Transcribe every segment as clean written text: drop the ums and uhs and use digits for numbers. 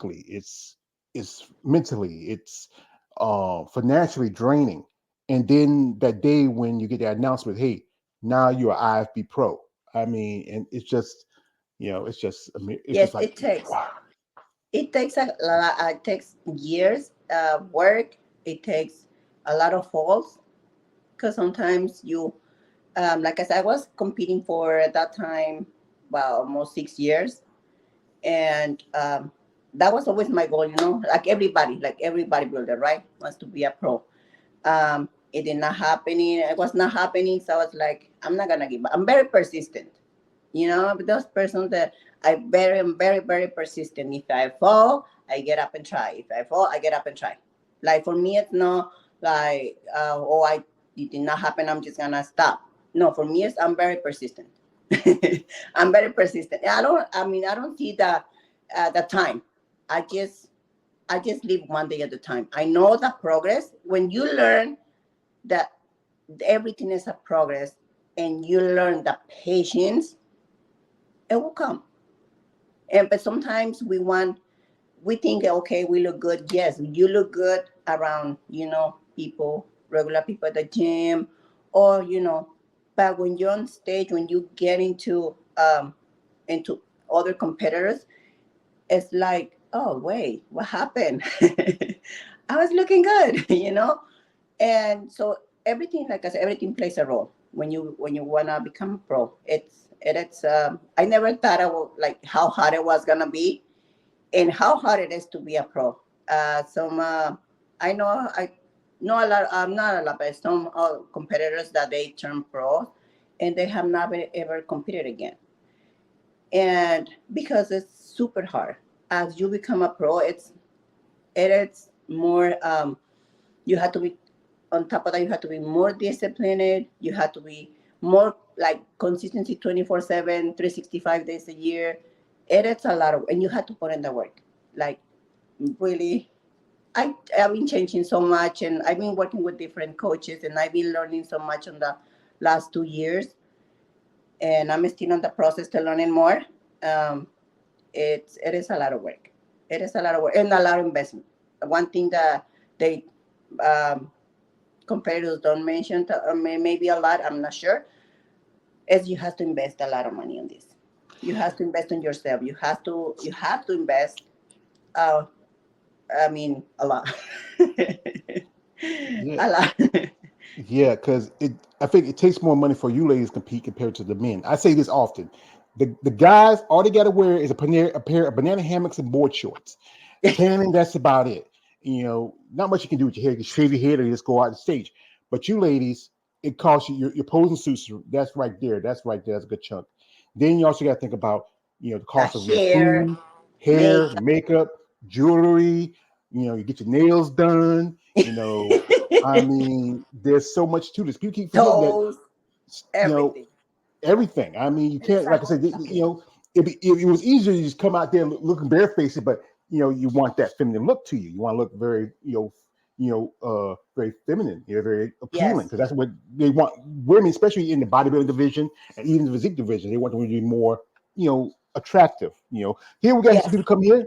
it's mentally, it's financially draining. And then that day when you get that announcement, hey, now you're an IFB pro. I mean, and it's just, it's Yes, just like, it takes. wow. It takes a lot. It takes years work. It takes a lot of falls because sometimes you, like I said, I was competing for at that time, well, almost 6 years, and that was always my goal. Like every bodybuilder, right, wants to be a pro. It did not happening. It was not happening. So I was like, I'm not gonna give up. I'm very persistent. But those persons that I'm very, very persistent. If I fall, I get up and try. If I fall, I get up and try. Like for me, it's not like, it did not happen. I'm just gonna stop. No, for me, I'm very persistent. I'm very persistent. I don't see the time. I just, I just live one day at a time. I know the progress. When you learn that everything is a progress, and you learn the patience, it will come. And but sometimes we think, okay, we look good. Yes, you look good around, people, regular people at the gym, or but when you're on stage, when you get into other competitors, it's like, oh wait, what happened? I was looking good, and so everything, like I said, everything plays a role when you wanna become a pro. It's I never thought I would, like, how hard it was gonna be, and how hard it is to be a pro. Some I know a lot. Not a lot, but some competitors that they turn pro, and they have never ever competed again. And because it's super hard, as you become a pro, it's more. You have to be, on top of that, you have to be more disciplined. You have to be more like consistency 24/7, 365 days a year. It's a lot of, and you have to put in the work. Like, really, I've been changing so much, and I've been working with different coaches, and I've been learning so much in the last 2 years, and I'm still on the process to learning more. Um, it is a lot of work. It is a lot of work and a lot of investment. One thing that they um, competitors don't mention, maybe a lot, I'm not sure, is you have to invest a lot of money on this. You have to invest in yourself. You have to invest. Uh, I mean, a lot, Yeah, a lot. yeah, because I think it takes more money for you ladies to compete compared to the men. I say this often. The guys, all they got to wear is a pair of banana hammocks and board shorts. Tanning, that's about it. Not much you can do with your hair. You can shave your head or you just go out the stage. But you ladies, it costs you your posing suits. That's right there. That's right there. That's a good chunk. Then you also got to think about the The cost of your hair, food, hair, makeup, makeup, jewelry. You get your nails done. I mean, there's so much to this. People keep forgetting that. toes, You know, everything. everything. I mean, you It is can't, a like I whole said, package. it was easier to just come out there looking barefaced, but you want that feminine look to you. You want to look very, very feminine, very appealing, Yes, because that's what they want. Women, especially in the bodybuilding division and even the physique division, they want them to be more, attractive. Here we got some yes. people come here.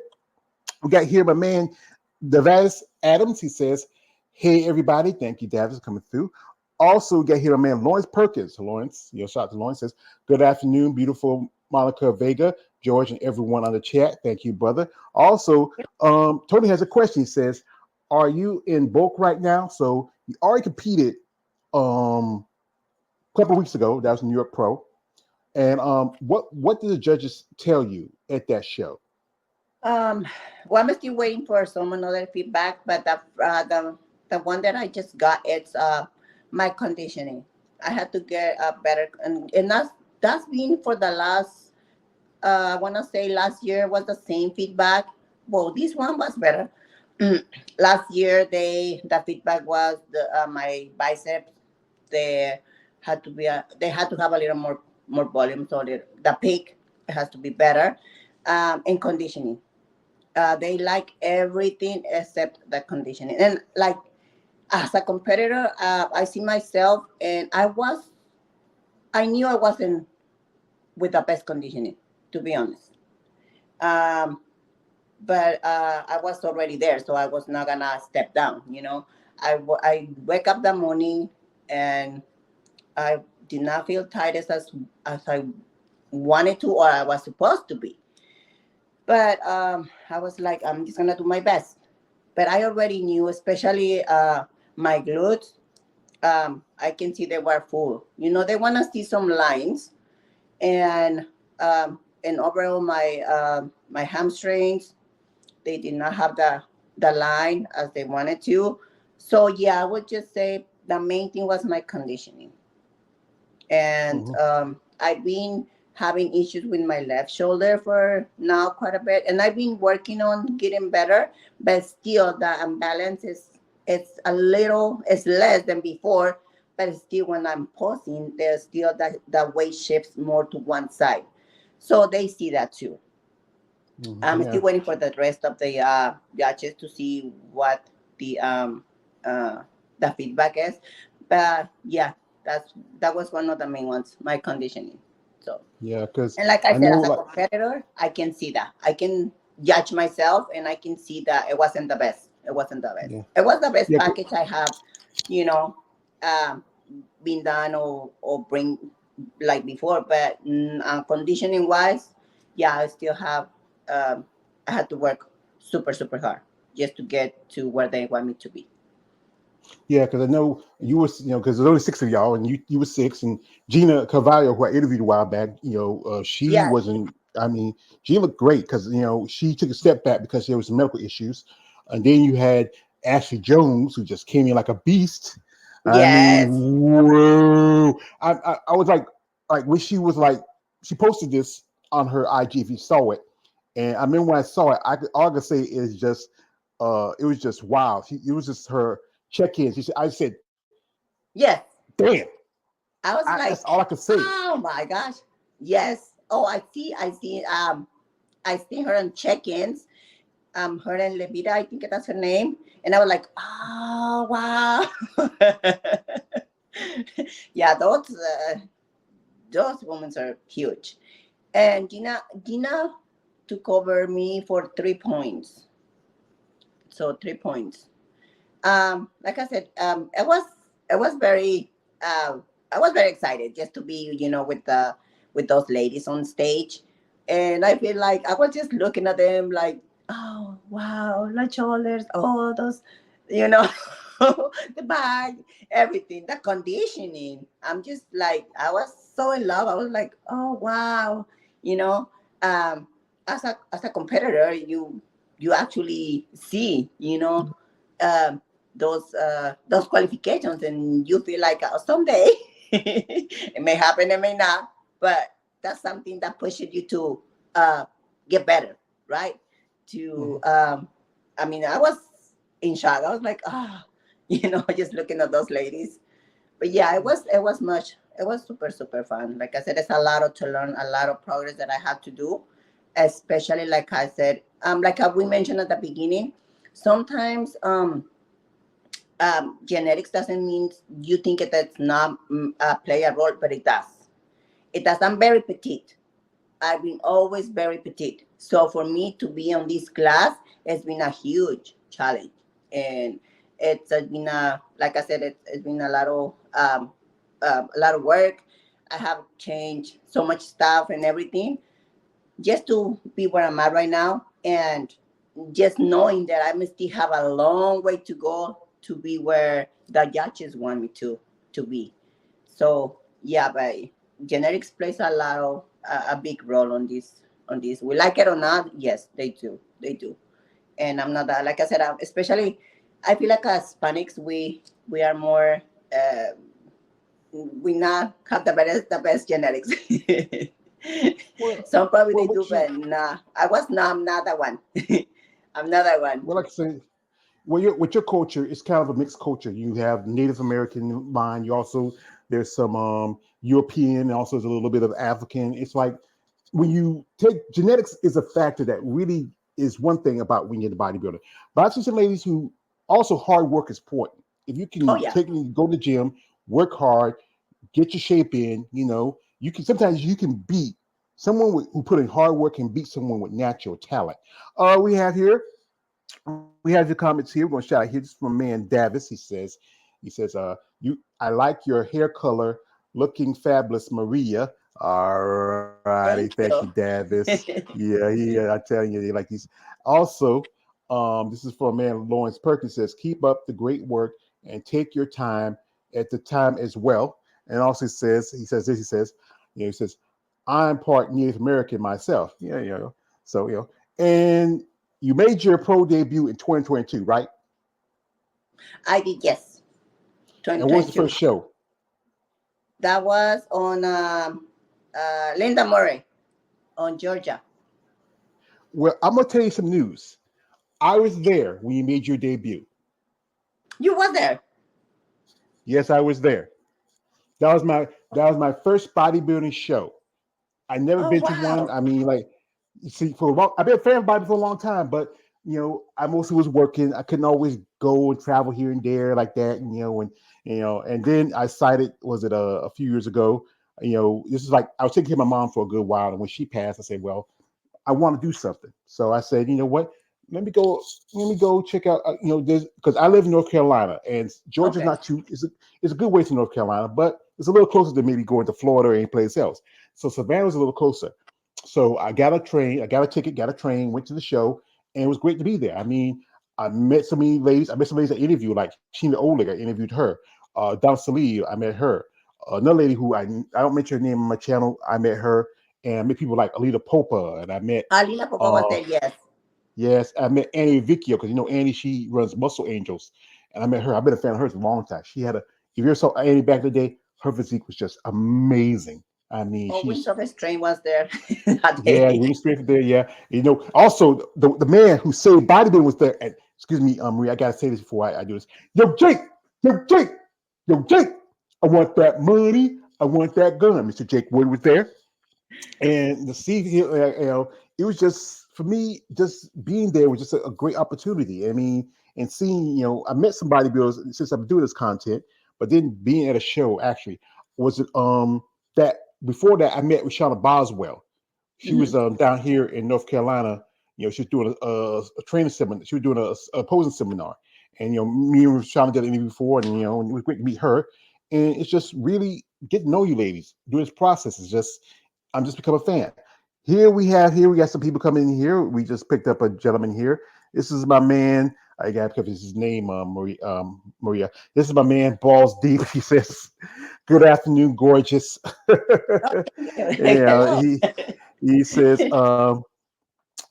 We got here my man Davis Adams. He says, "Hey everybody, thank you, Davis, for coming through." Also, we got here my man Lawrence Perkins. Lawrence, shout out to Lawrence. Says, "Good afternoon, beautiful Monica Vega, George, and everyone on the chat. Thank you, brother." Also, Tony has a question. He says, "Are you in bulk right now?" So you already competed a couple of weeks ago. That was New York Pro. And what did the judges tell you at that show? Um, well, I'm still waiting for some another feedback, but the one that I just got, it's my conditioning. I had to get a better, and that's been for the last, I want to say last year was the same feedback. Well, this one was better. Last year, the feedback was my biceps. They they had to have a little more volume, so the peak has to be better. And conditioning, they like everything except the conditioning. And like, as a competitor, I see myself, and I knew I wasn't with the best conditioning, to be honest. Um, but I was already there, so I was not gonna step down. I wake up that morning and I did not feel tired as I wanted to or I was supposed to be. But I was like, I'm just gonna do my best. But I already knew, especially my glutes. I can see they were full. They want to see some lines, and overall my hamstrings, they did not have the line as they wanted to. So yeah, I would just say the main thing was my conditioning. And Hmm. I've been having issues with my left shoulder for now quite a bit, and I've been working on getting better, but still the imbalance is it's less than before, but still when I'm posing, there's still the weight shifts more to one side, so they see that too. I'm Yeah. still waiting for the rest of the judges to see what the uh, the feedback is. But yeah, that was one of the main ones, my conditioning. So, Yeah, because and like I I said, know as a like competitor, I can see that. I can judge myself, and I can see that it wasn't the best. It wasn't the best. yeah, It was the best yeah, package I have, you know, um, been done or bring like before. But conditioning wise, yeah, I still have. Um, I had to work super super hard just to get to where they want me to be. yeah, because I know you was, because there's only six of y'all, and you were six, and Gina Carvalho, who I interviewed a while back, she Yeah. wasn't. I mean, she looked great because she took a step back because there was some medical issues, and then you had Ashley Jones, who just came in like a beast. I mean, Yes. whoa! I was like when she was like, she posted this on her IG. If you saw it, and I remember when I saw it, all I could say is just, it was just wow. It was just her check-ins. I said, Yes. damn. I was That's like, all I could say. oh my gosh. Yes. Oh, I see her on check-ins. Her and Levita, I think that's her name. And I was like, oh wow. Yeah, those women are huge. And Gina took over me for 3 points. So 3 points. Like I said, it was very I was very excited just to be, with those ladies on stage. And I feel like I was just looking at them like, oh wow, the shoulders, oh those, you know, the bag, everything, the conditioning. I'm just like, I was so in love. I was like, oh wow, you know, um, as a competitor, you actually see, those qualifications, and you feel like, someday it may happen, it may not, but that's something that pushes you to get better, right? To Mhm. I mean, I was in shock. I was like, just looking at those ladies. But yeah, it was super super fun. Like I said, it's a lot to learn, a lot of progress that I had to do, especially like I said, like we mentioned at the beginning, sometimes genetics doesn't mean you think it does not play a role, but it does. It does. I'm very petite. I've been always very petite. So for me to be on this class has been a huge challenge. And it's been like I said, it's been a lot of work. I have changed so much stuff and everything just to be where I'm at right now. And just knowing that I still have a long way to go to be where the judges want me to be. So yeah, but genetics plays a big role on this. We like it or not, yes, they do. And I'm not that, like I said, especially I feel like as Hispanics, we are more. We not have the best genetics. Well, Some probably well, they do, but nah. I'm not that one. I'm not that one. like I say, with your culture, it's kind of a mixed culture. You have Native American line. You also there's some European, and also there's a little bit of African. It's like when you take genetics is a factor that really is one thing about when you're the bodybuilder. But I see some ladies who also hard work is important. If you Oh can yeah. go to the gym, work hard, get your shape in, you can sometimes you can beat Someone who put in hard work can beat someone with natural talent. We have your comments here. We're gonna shout out here. This is from man Davis. He says, you I like your hair color, looking fabulous, Maria. All righty, thank you, Thank you. Davis. I tell you, they like these. Also, this is for a man Lawrence Perkins says, keep up the great work and take your time at the time as well. And also he says, I'm part Native American myself. And you made your pro debut in 2022, right? I did, yes. And what was the 2022. first show? That was on Linda Murray on Georgia. Well, I'm gonna tell you some news. I was there when you made your debut. You was there. Yes, I was there. That was my first bodybuilding show. I never Oh been to one. wow. I mean, like, you see, I've been a fan of Bobby for a long time, but I mostly was working. I couldn't always go and travel here and there like that, and then I decided, was it a few years ago? This is like I was taking care of my mom for a good while, and when she passed, I said, well, I want to do something. So I said, you know what? Let me go. Let me go check out. This because I live in North Carolina, and Georgia's Okay. not too. It's a good way to North Carolina, but it's a little closer than maybe going to Florida or any place else. So Savannah's a little closer. So I got a train. I got a ticket. Got a train. Went to the show, and it was great to be there. I mean, I met so many ladies. I met some ladies I interviewed, like Sheena Oleg. I interviewed her. Don Salee, I met her. Another lady who I don't mention her name on my channel. I met her, and I met people like Alita Popa, and I met Alina Poco was uh, there, yes. yes, I met Annie Vicchio because Annie, she runs Muscle Angels, and I met her. I've been a fan of hers a long time. She had a if you ever saw Annie back in the day, her physique was just amazing. I mean, Oh, Winds she's of Strain was there that yeah, day. Wing Straight there. Yeah, also the man who saved bodybuilding was there. And excuse me, Marie, I gotta say this before I do this. Yo, Jake, yo, Jake, yo, Jake. I want that money. I want that gun. Mr. Jake Wood was there. And the see, it was just for me. Just being there was just a great opportunity. I mean, and seeing, I met some bodybuilders since I'm doing this content, but then being at a show actually was it that before that I met with Shauna Boswell. She was Mhm. down here in North Carolina. She was doing a training seminar. She was doing a posing seminar, and me and Shauna did an interview before, and it was great to meet her. And it's just really get to know you, ladies. Doing this process is just I'm just become a fan. Here we got some people coming in here. We just picked up a gentleman here. This is my man. I got to his name, Maria. This is my man, Balls Deep. He says, "Good afternoon, gorgeous." Oh, thank you. yeah, Hello. he says.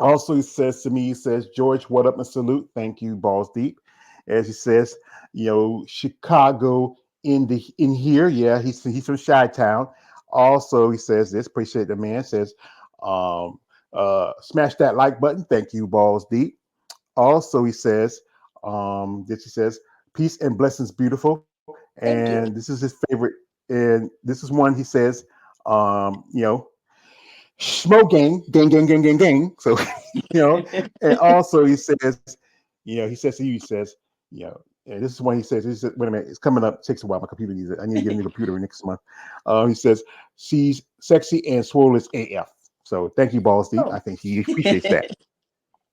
Also, he says to me, he says, "George, what up and salute? Thank you, Balls Deep." As he says, Chicago in here. Yeah, he's from Chi-Town. Also, he says this. Appreciate the man. Says, um, smash that like button. Thank you, Balls Deep. Also, he says, he says, peace and blessings, beautiful. And Thank this you. is his favorite. And this is one he says, um, you know, Schmo gang. So, and also he says, he says, and this is when he said, wait a minute, it's coming up. It takes a while. My computer needs it. I need to get a new computer next month. He says, she's sexy and swole as AF. So thank you, Balls Deep. I Oh, think he appreciates that.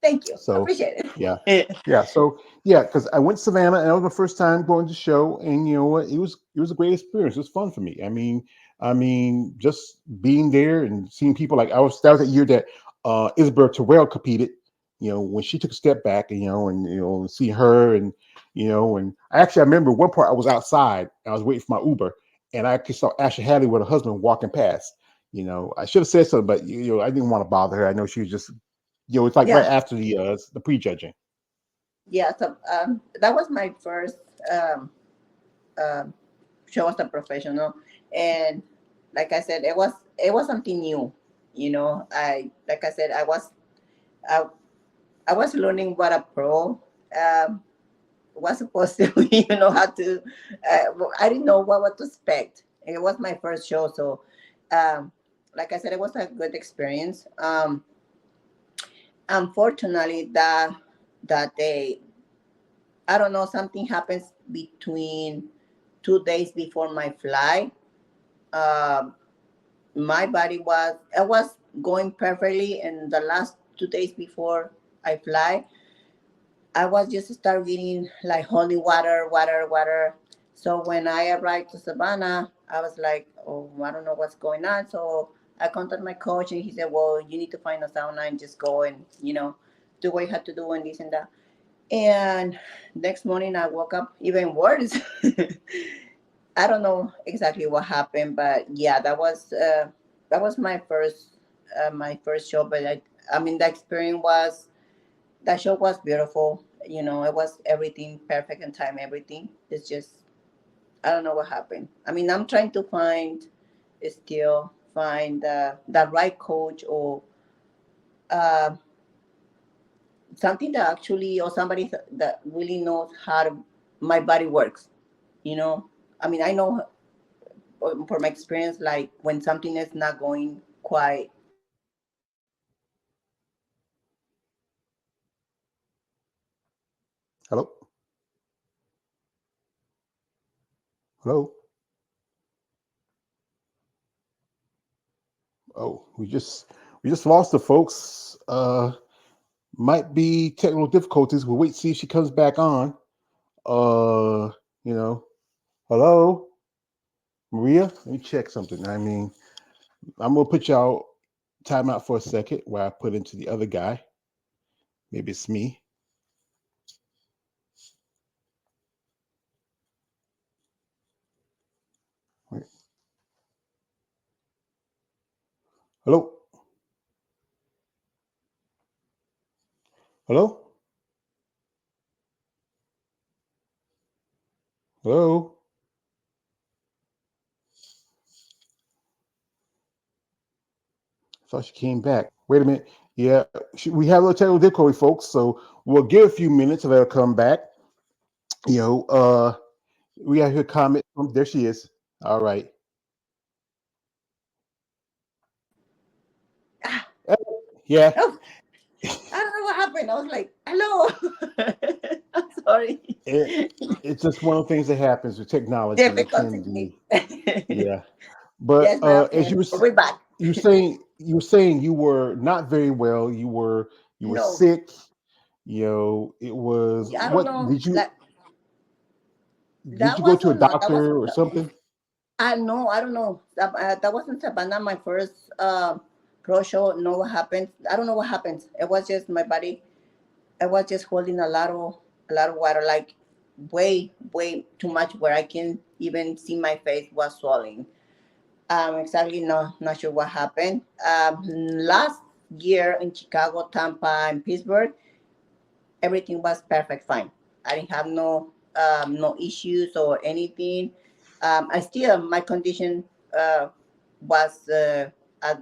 thank you. So Appreciate yeah, it. yeah. So yeah, because I went to Savannah and that was my first time going to the show, and you know what, it was a great experience. It was fun for me. I mean, just being there and seeing people like that was that year that Isabel Terrell competed. When she took a step back, and see her, and I remember one part I was outside, and I was waiting for my Uber, and I actually saw Ashley Hadley with her husband walking past. I should have said something, but I didn't want to bother her. I know she was just it's like right Yeah, after the prejudging. yeah. So that was my first um, um show as a professional, and like I said, it was something new. I like I said, I, I was learning what a pro um, was supposed to. How to. I didn't know what to expect. It was my first show, so um, like I said, it was a good experience. Unfortunately, that day, I don't know, something happens between 2 days before my flight. Um, my body was, it was going perfectly. And the last 2 days before I fly, I was just start getting like holy water, water, water. So when I arrived to Savannah, I was like, oh, I don't know what's going on. So I contacted my coach, and he said, well, you need to find a sauna and just go and, do what you have to do and this and that. And next morning I woke up even worse. I don't know exactly what happened, but yeah, that was my first show. But I mean, the experience was that show was beautiful. It was everything perfect and time. Everything. It's just I don't know what happened. I mean, I'm trying to find the right coach, or uh, something that actually, or somebody that really knows how my body works. You know, I mean, I know for my experience, like when something is not going quite. Hello, hello. Oh, we just lost the folks. Might be technical difficulties. We'll wait see if she comes back on. Uh, you know, hello, Maria. Let me check something. I mean, I'm gonna put y'all time out for a second while I put into the other guy. Maybe it's me. Wait. Hello, hello, hello. I thought she came back. Wait a minute. Yeah, we have a little technical difficulty, folks. So we'll give a few minutes and let her come back. You know, we got her comment. There she is. All right. Ah, Yeah, oh, I don't know what happened. I was like, hello. I'm sorry. it, it's just one of the things that happens with technology. It Difficult can technique. be, yeah. But Yes, ma'am. as you were Are we back? you were saying you were not very well. You were No, sick. It was I don't what know. did you Like did that you go to a wasn't. No, that doctor wasn't. or something? I know. I don't know. That wasn't Savannah. My first pro show. No, what happened? I don't know what happened. It was just my body. I was just holding a lot of water, like way, way too much, where I can even see my face was swelling. Exactly, not sure what happened. Last year in Chicago, Tampa, and Pittsburgh, everything was perfect, fine. I didn't have no issues or anything. I still my condition was at